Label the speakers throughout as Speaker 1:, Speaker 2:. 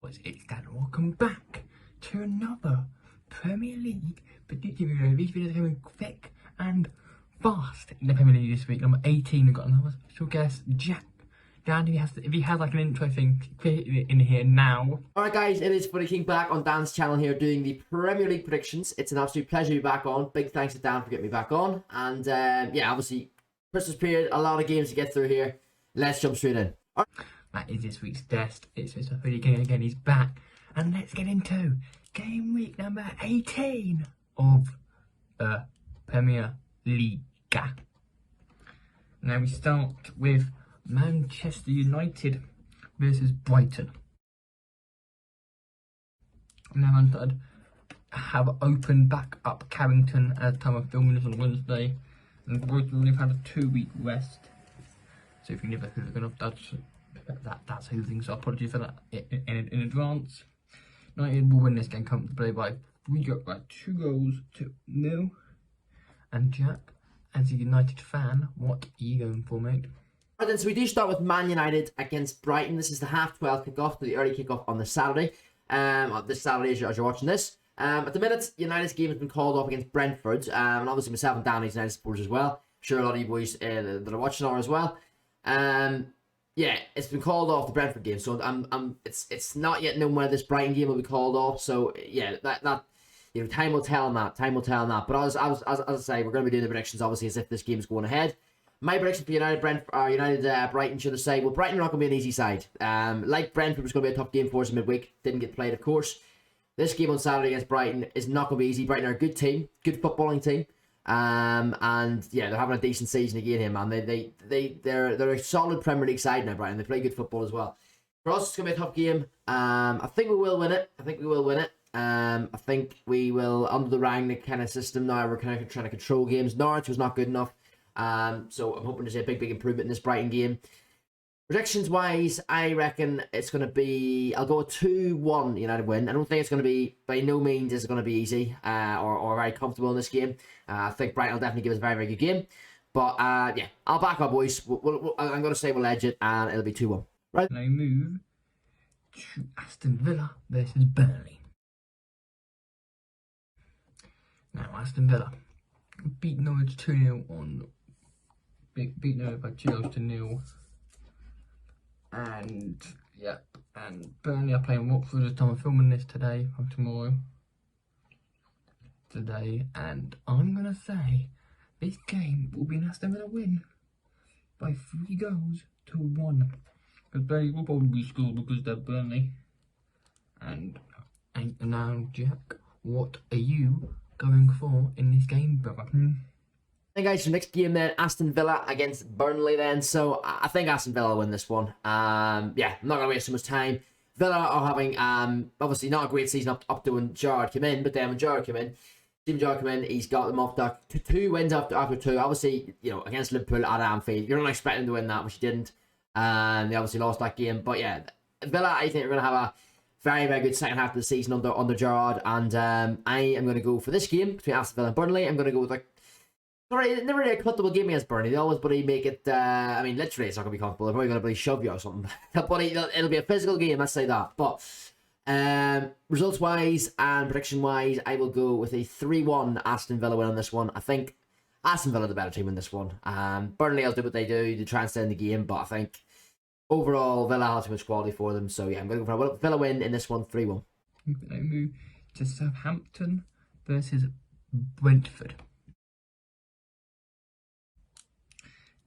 Speaker 1: It's Dan. Welcome back to another Premier League prediction video. These videos are coming thick and fast in the Premier League this week. Number 18, we've got another special guest, Jack. Dan, if he has like an intro thing, put it in here now.
Speaker 2: Alright guys, it is Footy King back on Dan's channel here doing the Premier League predictions. It's an absolute pleasure to be back on. Big thanks to Dan for getting me back on. And yeah, obviously, Christmas period, a lot of games to get through here. Let's jump straight in.
Speaker 1: That is this week's test. It's Mr. Footy King again, he's back. And let's get into game week number 18 of the Premier League. Now we start with Manchester United versus Brighton. Now Manchester have opened back up Carrington at the time of filming this on Wednesday. And Brighton have had a 2-week rest. So if you never heard of that's who things are. Apologies for that in advance. United will win this game comfortably by 2 goals to 0. And Jack, as a United fan, what are you going for, mate?
Speaker 2: Right then, so we do start with Man United against Brighton. This is the half-12 kickoff, the early kickoff on the Saturday. This Saturday as you're watching this. At the minute, United's game has been called off against Brentford. And obviously myself and Danny's United supporters as well. I'm sure a lot of you boys that are watching are as well. Yeah, it's been called off the Brentford game, so it's not yet known whether this Brighton game will be called off. So yeah, that you know, time will tell on that. Time will tell on that. But as I say, we're going to be doing the predictions obviously as if this game is going ahead. My prediction for United Brighton, should I say? Well, Brighton are not going to be an easy side. Like Brentford was going to be a tough game for us in midweek. Didn't get played, of course. This game on Saturday against Brighton is not going to be easy. Brighton are a good team, good footballing team. And yeah, they're having a decent season again here, man. They're a solid Premier League side now, Brighton. They play good football as well. For us, it's gonna be a tough game. I think we will win it. I think we will under the Rangnick kind of system now. We're kind of trying to control games. Norwich was not good enough. So I'm hoping to see a big improvement in this Brighton game. Predictions wise, I reckon it's going to be, I'll go 2-1 United win. I don't think it's going to be, by no means is it going to be easy or very comfortable in this game. I think Brighton will definitely give us a very, very good game. But yeah, I'll back up, boys. I'm going to say we'll edge it and it'll be 2-1. Right.
Speaker 1: Now move to Aston Villa versus Burnley. Now Aston Villa beat Norwich 2-0 on, beat Norwich by 2-0. And yeah, and Burnley are playing Watford at the time of filming this today, or tomorrow. And I'm gonna say this game will be an Aston Villa win by 3 goals to 1. Because Burnley will probably score because they're Burnley. And now, Jack, what are you going for in this game, brother?
Speaker 2: Hey guys, so next game then, Aston Villa against Burnley then. So I think Aston Villa will win this one. Yeah, I'm not going to waste too much time. Villa are having, obviously not a great season up to when Gerrard came in, but then when Gerrard came in, he's got them off to 2 wins after 2. Obviously, you know, against Liverpool at Anfield, you're not expecting them to win that, which he didn't. They obviously lost that game. But yeah, Villa, I think, are going to have a very, very good second half of the season under Gerrard. And I am going to go for this game between Aston Villa and Burnley. I'm going to go with like, sorry, never really a comfortable game against Burnley. They always make it, I mean, literally it's not going to be comfortable. They're probably going to shove you or something. But it'll be a physical game, let's say that. But results-wise and prediction-wise, I will go with a 3-1 Aston Villa win on this one. I think Aston Villa are the better team in this one. Burnley will do what they do. They try and stay in the game. But I think overall, Villa has too much quality for them. So yeah, I'm going to go for a Villa win in this one, 3-1.
Speaker 1: Now move to Southampton versus Brentford.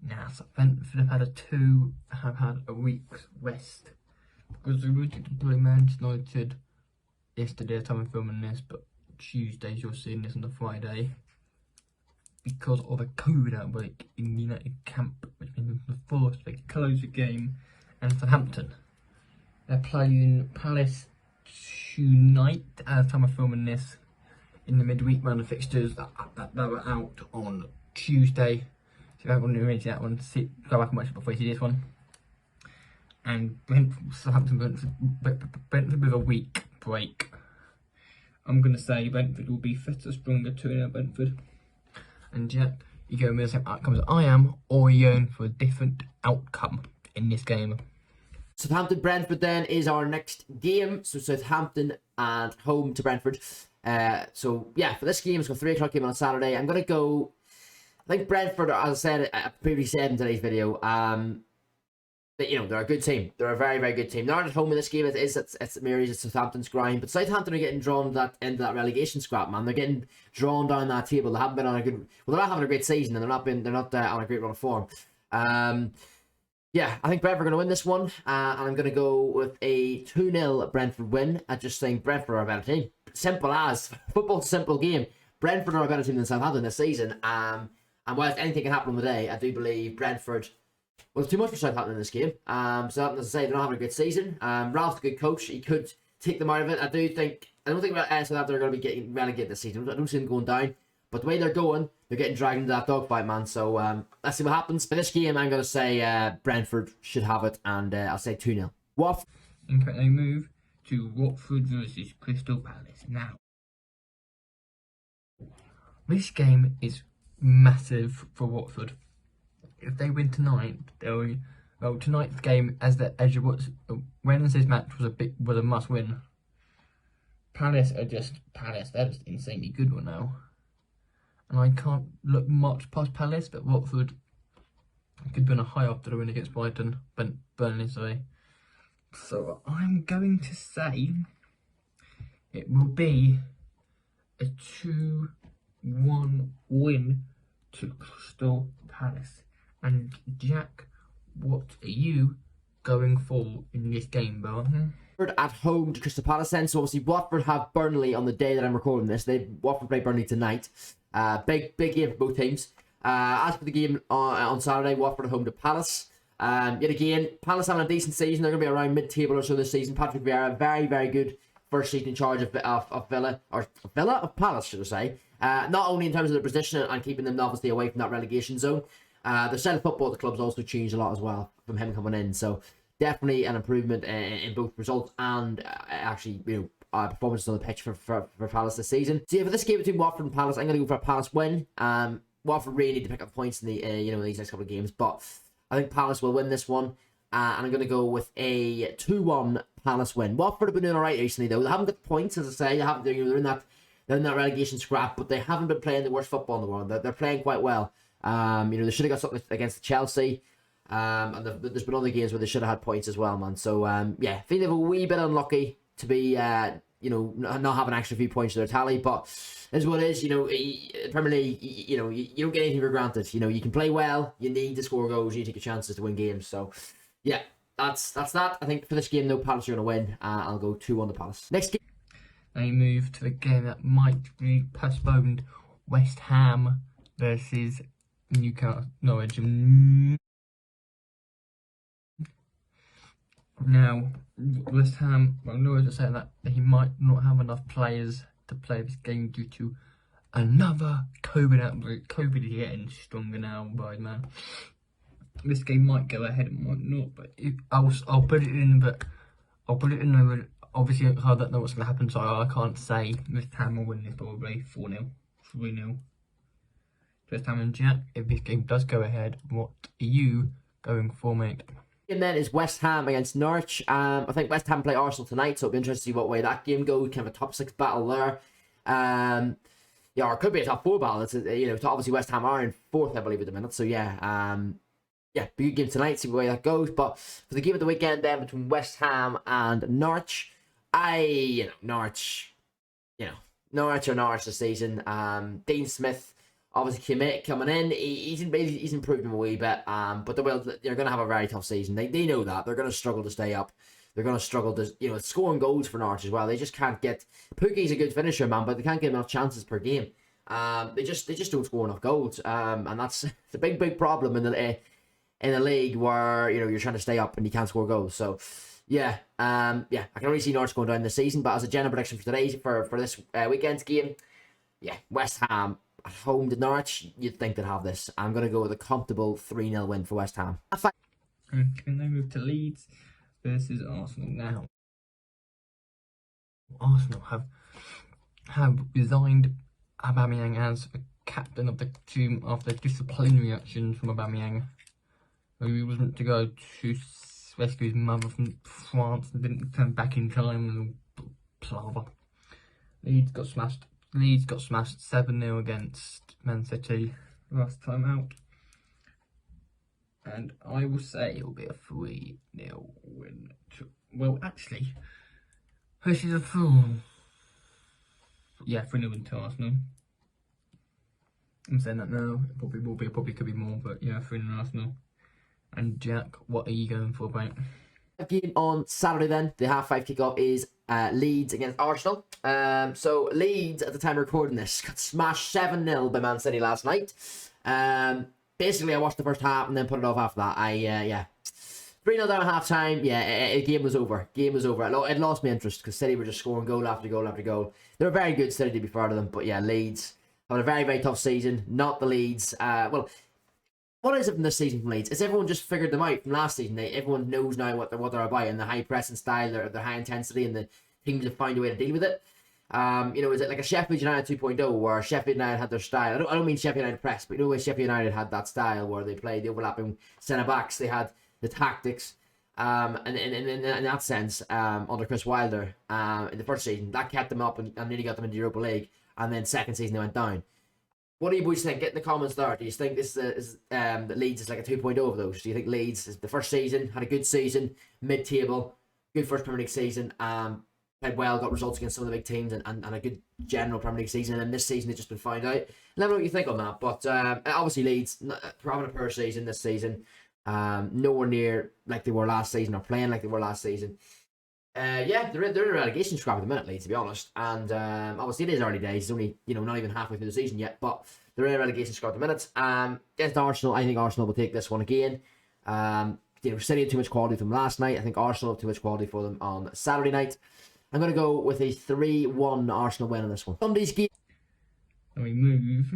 Speaker 1: Now, Brentford have had a week's rest because they were to play Manchester United yesterday at the time of filming this, but Tuesdays you're seeing this on the Friday because of a COVID outbreak in United camp, which means the forced they close the game. And Southampton, they're playing Palace tonight at the time of filming this in the midweek round of fixtures that were out on Tuesday. So if you don't want to read that one, go back and watch it before you see this one. And Brentford with a week break. I'm going to say Brentford will be fitter, stronger, 2-0 Brentford. And Jack, you go with the same outcomes I am, or you're going for a different outcome in this game?
Speaker 2: Southampton Brentford then is our next game. So Southampton and home to Brentford. So yeah, for this game, it's got 3 o'clock game on Saturday. I'm gonna go. I think Brentford, as I said, I previously said in today's video, that, you know, they're a good team. They're a very, very good team. They're not at home in this game. It's mirrors it's Southampton's grind, but Southampton are getting drawn into that relegation scrap, man. They're getting drawn down that table. They haven't been on a good. Well, they're not having a great season, and they're not on a great run of form. Yeah, I think Brentford are going to win this one, and I'm going to go with a 2-0 Brentford win. I just think Brentford are a better team. Simple as. Football's a simple game. Brentford are a better team than Southampton this season. And whilst anything can happen on the day, I do believe Brentford was too much for Southampton in this game. Southampton, as I say, they're not having a good season. Ralph's a good coach. He could take them out of it. I don't think Southampton are going to be getting relegated this season. I don't see them going down. But the way they're going, they're getting dragged into that dogfight, man. So let's see what happens. For this game, I'm going to say Brentford should have it, and I'll say 2-0. Watford.
Speaker 1: In fact, they move to Watford versus Crystal Palace now. This game is massive for Watford. If they win tonight, tonight's game, as Wednesday's match was a must win. Palace. They're just insanely good right now. And I can't look much past Palace, but Watford could be on a high after the win against Brighton, Burnley, sorry. So I'm going to say it will be a 2-1 win to Crystal Palace. And Jack, what are you going for in this game, bro?
Speaker 2: At home to Crystal Palace then. So obviously Watford have Burnley on the day that I'm recording this. Watford play Burnley tonight. Big game for both teams. As for the game on Saturday, Watford at home to Palace. Yet again, Palace having a decent season. They're going to be around mid-table or so this season. Patrick Vieira, very, very good first season in charge of Palace, should I say. Not only in terms of the position and keeping them obviously away from that relegation zone. The style of football at the club's also changed a lot as well from him coming in. So definitely an improvement in both results and actually, performances on the pitch for Palace this season. So yeah, for this game between Watford and Palace, I'm going to go for a Palace win. Watford really need to pick up points in the these next couple of games, but I think Palace will win this one, and I'm going to go with a 2-1 Palace win. Watford have been doing alright recently though. They haven't got points, as I say. They're in that relegation scrap, but they haven't been playing the worst football in the world. They're playing quite well. They should have got something against Chelsea. And there's been other games where they should have had points as well, man. So yeah, I think they're a wee bit unlucky to be not having an extra few points to their tally, but is what it is. Premier League, you don't get anything for granted. You can play well, you need to score goals, you need to take your chances to win games. So yeah, that's that. I think for this game, though, Palace are going to win. I'll go 2-1 to Palace. Next game.
Speaker 1: They move to the game that might be postponed. West Ham versus Newcastle, Norwich. Now, West Ham, Norwich are saying that he might not have enough players to play this game due to another COVID outbreak. COVID is getting stronger now, right, man. This game might go ahead and might not, but I'll put it in. But I'll put it in. Obviously, I don't know what's going to happen, so I can't say West Ham will win this probably 4-0, 3-0. West Ham and Jack, if this game does go ahead, what are you going for, mate?
Speaker 2: And then is West Ham against Norwich. I think West Ham play Arsenal tonight, so it'll be interesting to see what way that game goes. Kind of a top 6 battle there. Or it could be a top 4 battle. It's obviously West Ham are in 4th, I believe, at the minute. So yeah, be a good game tonight. See what way that goes. But for the game of the weekend, then between West Ham and Norwich, Norwich are Norwich this season. Dean Smith obviously coming in, he's improved him a wee bit, but they're going to have a very tough season. They know that. They're going to struggle to stay up. They're going to struggle to, scoring goals for Norwich as well. They just can't get, Pukki's a good finisher, man, but they can't get enough chances per game. They just don't score enough goals, and that's a big problem in the league where, you're trying to stay up and you can't score goals. So, yeah, I can only see Norwich going down this season, but as a general prediction for this weekend's game, yeah, West Ham at home to Norwich, you'd think they'd have this. I'm going to go with a comfortable 3-0 win for West Ham.
Speaker 1: Can they move to Leeds versus Arsenal now? Arsenal have resigned Aubameyang as a captain of the team after disciplinary actions from Aubameyang. He wasn't to go to rescue his mother from France and didn't come back in time and all palaver. Leeds got smashed 7-0 against Man City last time out. And I will say it'll be a 3-0 win. Well, actually, this is a 3-0 win to Arsenal. I'm saying that now. It probably will be. It probably could be more, but yeah, 3-0 Arsenal. And Jack, what are you going for, mate?
Speaker 2: Game on Saturday then, the 5:30 kickoff is Leeds against Arsenal. So Leeds, at the time of recording this, got smashed 7-0 by Man City last night. Basically, I watched the first half and then put it off after that. 3-0 down at half time. Yeah, game was over. It lost me interest because City were just scoring goal after goal after goal. They were very good, City, to be fair to them. But yeah, Leeds had a very, very tough season. Not the Leeds. Well, what is it from this season from Leeds? Is everyone just figured them out from last season? Everyone knows now what they're about and the high pressing style, their high intensity, and the teams have found a way to deal with it. Is it like a Sheffield United 2.0 where Sheffield United had their style? I don't mean Sheffield United press, but where Sheffield United had that style where they played the overlapping centre backs, they had the tactics. And in that sense, under Chris Wilder, in the first season, that kept them up and nearly got them into the Europa League. And then second season they went down. What do you boys think? Get in the comments there. Do you think this that Leeds is like a 2.0 of those? Do you think Leeds is the first season, had a good season, mid-table, good first Premier League season, played well, got results against some of the big teams and a good general Premier League season, and then this season they've just been found out? Let me know what you think on that. But obviously Leeds, having a poor season this season, nowhere near like they were last season or playing like they were last season. They're in a relegation scrap at the minute, Leeds, to be honest. And obviously it is early days. It's only, not even halfway through the season yet. But they're in a relegation scrap at the minute. Against Arsenal, I think Arsenal will take this one again. City had too much quality from last night. I think Arsenal have too much quality for them on Saturday night. I'm going to go with a 3-1 Arsenal win on this one. Sunday's game.
Speaker 1: And we move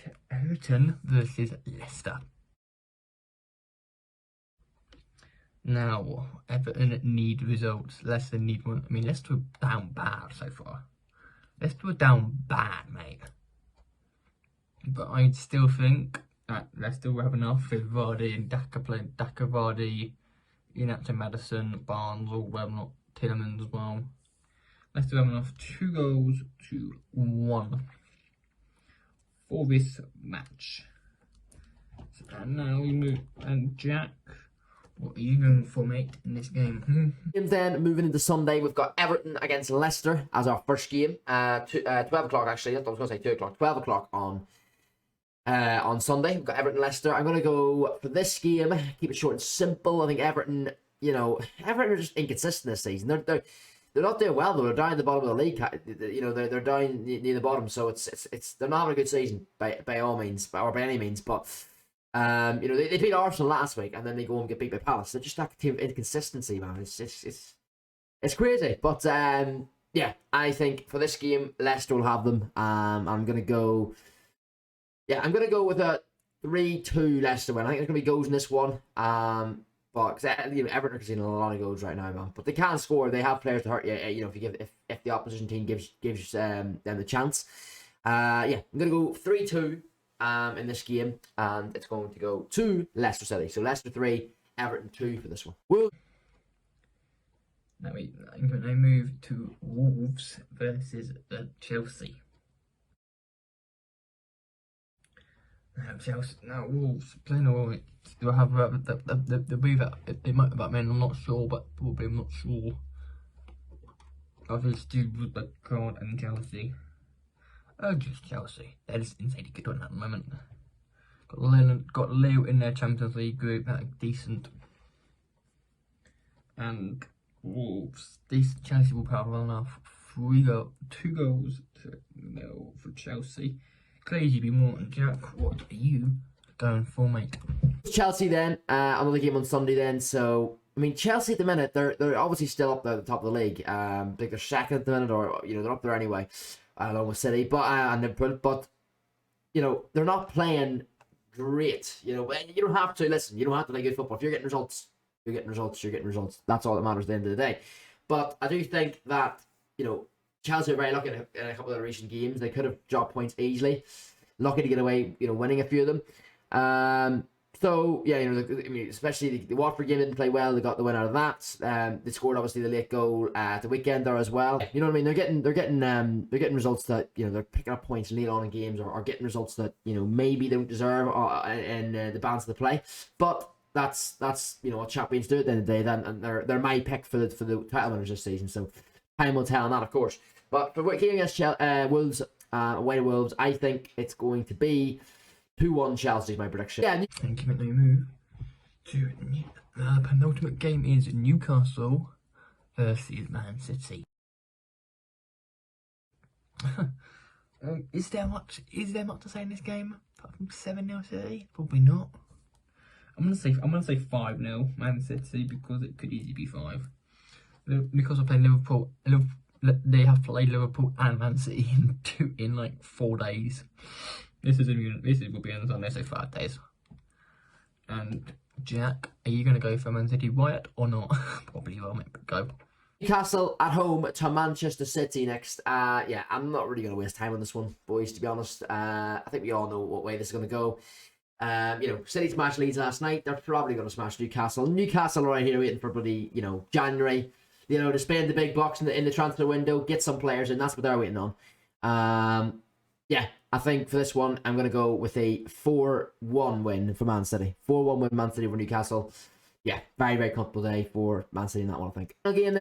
Speaker 1: to Everton versus Leicester. Now, Everton need results. Leicester need one. I mean, Leicester were down bad so far. Leicester were down bad, mate. But I still think that Leicester will have enough with Vardy and Daka playing. Daka, Vardy, Inacho, Madison, Barnes, all well, not Tielemans as well. Leicester have enough 2-1 for this match. And now we move. And Jack, what are you going for, mate, in this game?
Speaker 2: Then moving into Sunday, we've got Everton against Leicester as our first game. 12 o'clock actually. I was going to say 2 o'clock. 12 o'clock on Sunday. We've got Everton Leicester. I'm going to go for this game. Keep it short and simple. I think Everton. Everton are just inconsistent this season. They're not doing well though. They're down at the bottom of the league. They're down near the bottom. So it's they're not having a good season by all means, or by any means. But they beat Arsenal last week, and then they go and get beat by Palace. They're just that team of inconsistency, man. It's crazy. But I think for this game, Leicester will have them. I'm gonna go with a 3-2 Leicester win. I think there's gonna be goals in this one. But Everton are conceding a lot of goals right now, man. But they can score. They have players to hurt you. If the opposition team gives them the chance. I'm gonna go 3-2. In this game, and it's going to go to Leicester City. So Leicester 3, Everton 2 for this one.
Speaker 1: Now I'm going to move to Wolves versus Chelsea. Now Wolves playing alright. They'll have the move that they might have Batman. I'm not sure, but probably I'm not sure. Obviously, with the God and Chelsea. Just Chelsea. They're just insanely good one at the moment. Got Leo in their Champions League group, that decent. And Wolves. Chelsea will probably run off 2 goals to 0 for Chelsea. Crazy be more than Jack. What are you going for, mate?
Speaker 2: Chelsea then, another game on Sunday then. So I mean, Chelsea at the minute, they're obviously still up there at the top of the league. I think they're second at the minute, or they're up there anyway. Along with City, but they're not playing great. You don't have to listen. You don't have to play good football. If you're getting results, you're getting results. That's all that matters at the end of the day. But I do think that Chelsea are very lucky in a couple of recent games. They could have dropped points easily. Lucky to get away, winning a few of them. So yeah, I mean, especially the Watford game didn't play well. They got the win out of that. They scored obviously the late goal at the weekend there as well. You know what I mean? They're getting results that they're picking up points late on in games, or getting results that maybe they don't deserve in the balance of the play. But that's what champions do at the end of the day. Then, and they're my pick for the title winners this season. So time will tell on that, of course. But for game against Wolves, away to Wolves, I think it's going to be 2-1 Chelsea is my prediction. Yeah.
Speaker 1: Thank you, we move to the penultimate game is Newcastle versus Man City. Is there much to say in this game apart from 7-0 City? Probably not. I'm gonna say 5-0 Man City, because it could easily be 5. Newcastle play Liverpool. They have played Liverpool and Man City in like 4 days. This will be on Sunday, so 5 days. And Jack, are you gonna go for Man City Wyatt or not? Probably will, mate, but go.
Speaker 2: Newcastle at home to Manchester City next. Yeah, I'm not really gonna waste time on this one, boys. To be honest, I think we all know what way this is gonna go. City smashed Leeds last night. They're probably gonna smash Newcastle. Newcastle are right here waiting for bloody January. To spend the big bucks in the transfer window, get some players in. That's what they're waiting on. Yeah, I think for this one, I'm going to go with a 4-1 win for Man City. 4-1 win Man City over Newcastle. Yeah, very, very comfortable day for Man City in that one, I think. Again,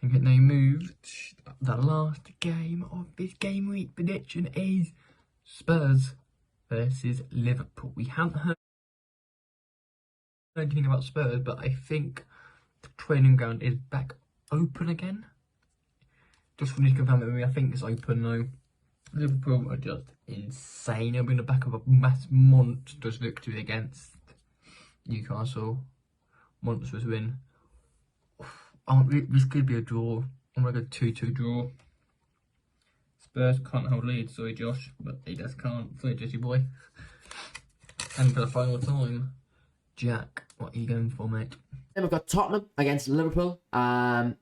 Speaker 1: and then they moved. The last game of this game week prediction is Spurs versus Liverpool. We haven't heard anything about Spurs, but I think the training ground is back open again. Just for me to confirm it with me, I think it's open though. Liverpool are just insane. They'll be in the back of a mass monstrous victory against Newcastle. Monstrous win. This could be a draw. I'm going to go 2-2 draw. Spurs can't hold Leeds, sorry Josh, but they just can't. Sorry Jesse boy. And for the final time, Jack, what are you going for, mate?
Speaker 2: Then we've got Tottenham against Liverpool. I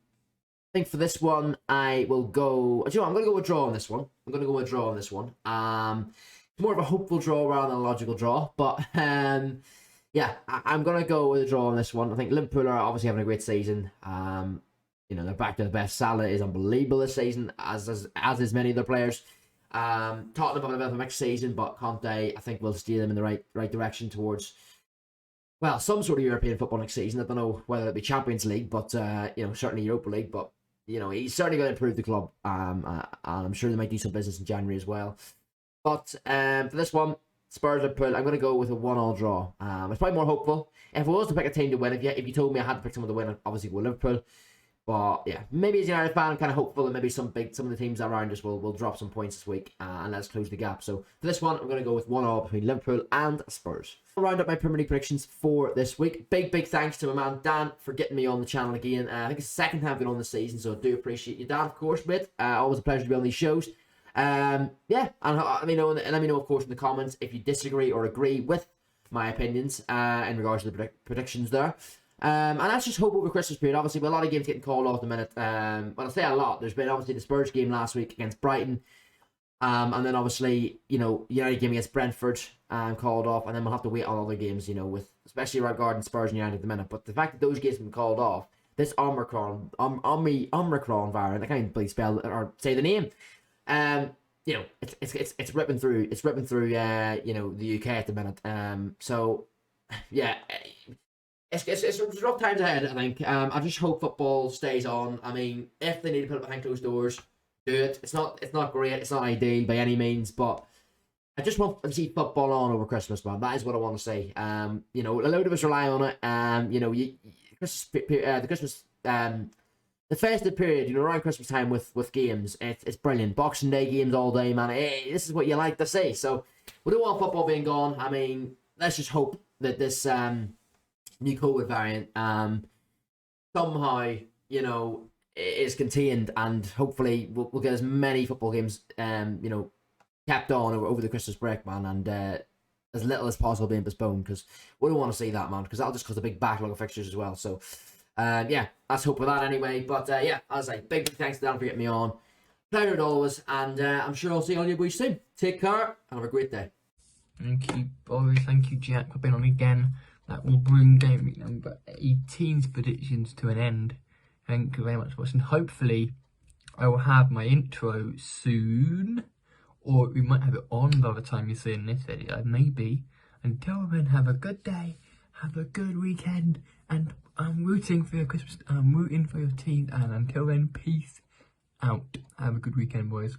Speaker 2: think for this one, I will go... I'm going to go with a draw on this one. It's more of a hopeful draw rather than a logical draw. But, yeah, I'm going to go with a draw on this one. I think Liverpool are obviously having a great season. They're back to the best. Salah is unbelievable this season, as is many of their players. Tottenham having a bit of a mixed season, but Conte, I think, will steer them in the right direction towards... well, some sort of European football next season. I don't know whether it be Champions League, but certainly Europa League. But he's certainly going to improve the club. And I'm sure they might do some business in January as well. But for this one, Spurs Liverpool, I'm going to go with a 1-1 draw. It's probably more hopeful. If I was to pick a team to win, if you told me I had to pick someone to win, I'd obviously go with Liverpool. But yeah, maybe as a United fan, I'm kind of hopeful that maybe some of the teams around us will drop some points this week and let's close the gap. So for this one, I'm going to go with 1-1 between Liverpool and Spurs. I'll round up my Premier League predictions for this week. Big thanks to my man Dan for getting me on the channel again. I think it's the second time I've been on this season, so I do appreciate you, Dan, of course, mate. Always a pleasure to be on these shows. Yeah, and let me know, of course, in the comments if you disagree or agree with my opinions in regards to the predictions there. And let's just hope over Christmas period. Obviously, with a lot of games getting called off at the minute. Well, I say a lot. There's been obviously the Spurs game last week against Brighton. And then obviously, United game against Brentford called off. And then we'll have to wait on other games, with especially regarding Spurs and United at the minute. But the fact that those games have been called off, this Omicron variant, I can't even really spell it or say the name. It's ripping through. It's ripping through. The UK at the minute. So, yeah. It's rough times ahead, I think. I just hope football stays on. I mean, if they need to put it behind closed doors, do it. It's not great. It's not ideal by any means, but I just want to see football on over Christmas, man. That is what I want to see. A load of us rely on it. The festive period, around Christmas time with games, it's brilliant. Boxing Day games all day, man. Hey, this is what you like to see. So we don't want football being gone. I mean, let's just hope that this new COVID variant somehow is contained, and hopefully we'll get as many football games kept on over the Christmas break, man, and as little as possible being postponed, because we don't want to see that, man, because that'll just cause a big backlog of fixtures as well. So yeah, let's hope for that anyway. But yeah, as I say, big thanks to Dan for getting me on. Pleasure as always, and I'm sure I'll see all you boys soon. Take care and have a great day.
Speaker 1: Thank you, boys. Thank you, Jack, for being on again. That will bring game week number 18's predictions to an end. Thank you very much for watching. Hopefully, I will have my intro soon, or we might have it on by the time you're seeing this video. Maybe. Until then, have a good day, have a good weekend, and I'm rooting for your Christmas. I'm rooting for your team. And until then, peace out. Have a good weekend, boys.